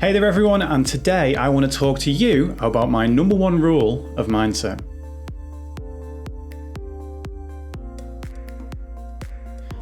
Hey there everyone, and today I want to talk to you about my number one rule of mindset.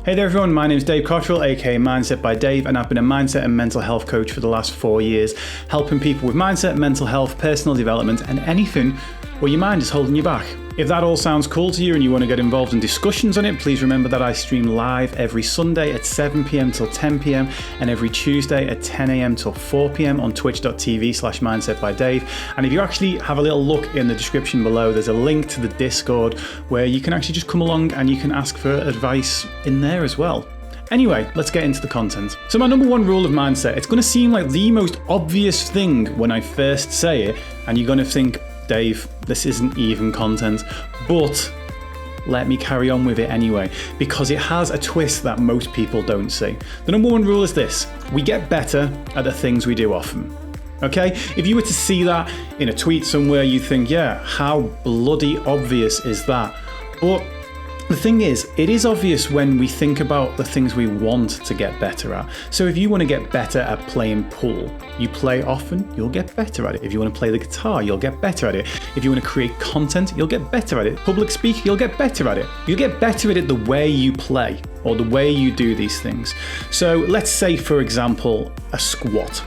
Hey there everyone, my name is Dave Cottrell, aka Mindset by Dave, and I've been a mindset and mental health coach for the last 4 years, helping people with mindset, mental health, personal development, and anything where your mind is holding you back. If that all sounds cool to you and you want to get involved in discussions on it, please remember that I stream live every Sunday at 7 p.m. till 10 p.m. and every Tuesday at 10 a.m. till 4 p.m. on twitch.tv/mindsetbydave. And if you actually have a little look in the description below, there's a link to the Discord where you can actually just come along and you can ask for advice in there as well. Anyway, let's get into the content. So my number one rule of mindset, it's going to seem like the most obvious thing when I first say it, and you're going to think, Dave, this isn't even content, but let me carry on with it anyway, because it has a twist that most people don't see. The number one rule is this: we get better at the things we do often. Okay? If you were to see that in a tweet somewhere, you'd think, yeah, how bloody obvious is that? But the thing is, it is obvious when we think about the things we want to get better at. So if you want to get better at playing pool, you play often, you'll get better at it. If you want to play the guitar, you'll get better at it. If you want to create content, you'll get better at it. Public speak, you'll get better at it. You'll get better at it the way you play or the way you do these things. So let's say, for example, a squat.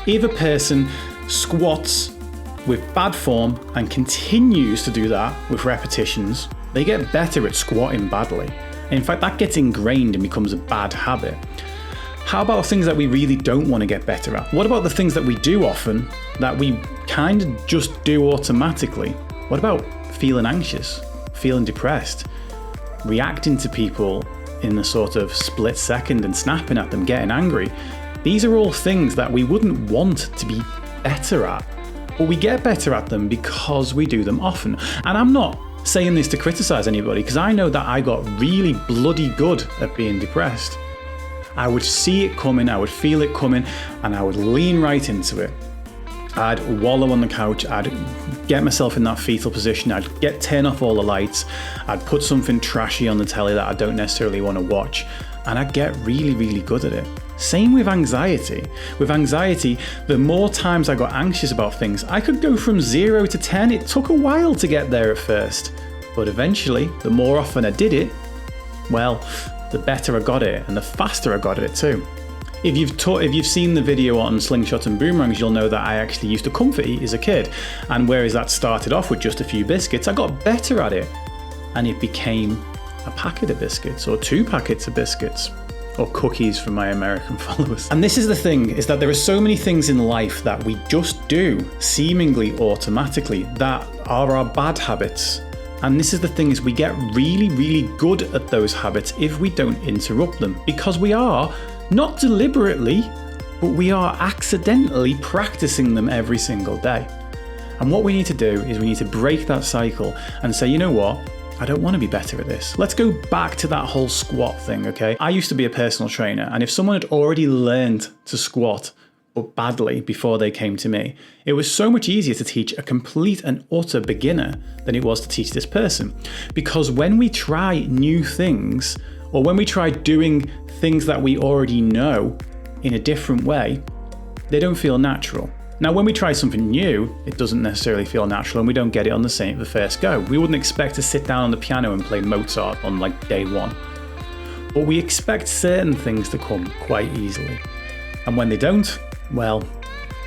If a person squats with bad form and continues to do that with repetitions, they get better at squatting badly. In fact, that gets ingrained and becomes a bad habit. How about things that we really don't want to get better at? What about the things that we do often that we kind of just do automatically? What about feeling anxious, feeling depressed, reacting to people in a sort of split second and snapping at them, getting angry? These are all things that we wouldn't want to be better at, but we get better at them because we do them often. And I'm not saying this to criticize anybody, because I know that I got really bloody good at being depressed. I would see it coming, I would feel it coming, and I would lean right into it. I'd wallow on the couch, I'd get myself in that fetal position, I'd turn off all the lights, I'd put something trashy on the telly that I don't necessarily want to watch, and I'd get really, really good at it. Same with anxiety. With anxiety, the more times I got anxious about things, I could go from 0 to 10. It took a while to get there at first, but eventually, the more often I did it, well, the better I got at it and the faster I got at it too. If you've seen the video on slingshots and boomerangs, you'll know that I actually used to comfort eat as a kid. And whereas that started off with just a few biscuits, I got better at it, and it became a packet of biscuits or 2 packets of biscuits. Or cookies for my American followers. And this is the thing, is that there are so many things in life that we just do seemingly automatically that are our bad habits. And this is the thing, is we get really, really good at those habits if we don't interrupt them, because we are, not deliberately, but we are accidentally practicing them every single day. And what we need to do is we need to break that cycle and say, you know what? I don't want to be better at this. Let's go back to that whole squat thing, okay? I used to be a personal trainer, and if someone had already learned to squat, but badly, before they came to me, it was so much easier to teach a complete and utter beginner than it was to teach this person. Because when we try new things, or when we try doing things that we already know in a different way, they don't feel natural. Now, when we try something new, it doesn't necessarily feel natural and we don't get it on the first go. We wouldn't expect to sit down on the piano and play Mozart on like day one. But we expect certain things to come quite easily. And when they don't, well,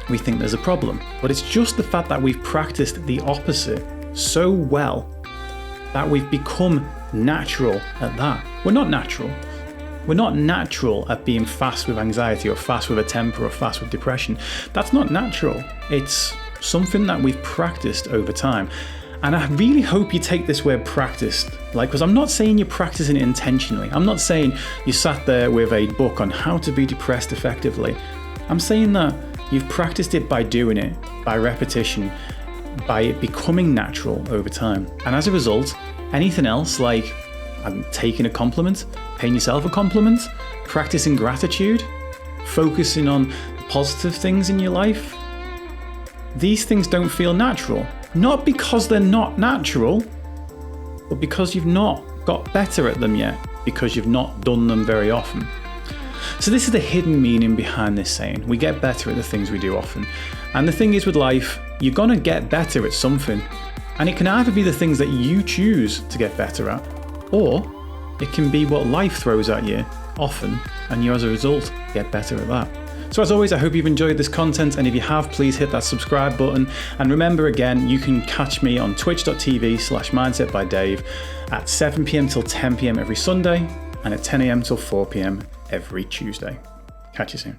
we think there's a problem. But it's just the fact that we've practiced the opposite so well that we've become natural at that. We're not natural. We're not natural at being fast with anxiety or fast with a temper or fast with depression. That's not natural. It's something that we've practiced over time. And I really hope you take this word practiced, because I'm not saying you're practicing it intentionally. I'm not saying you sat there with a book on how to be depressed effectively. I'm saying that you've practiced it by doing it, by repetition, by it becoming natural over time. And as a result, anything else like taking a compliment, paying yourself a compliment, practicing gratitude, focusing on the positive things in your life, these things don't feel natural. Not because they're not natural, but because you've not got better at them yet, because you've not done them very often. So this is the hidden meaning behind this saying. We get better at the things we do often. And the thing is with life, you're gonna get better at something. And it can either be the things that you choose to get better at, or it can be what life throws at you often, and you as a result get better at that. So as always, I hope you've enjoyed this content, and if you have, please hit that subscribe button. And remember again, you can catch me on twitch.tv/mindsetbydave at 7 PM till 10 PM every Sunday, and at 10 AM till 4 PM every Tuesday. Catch you soon.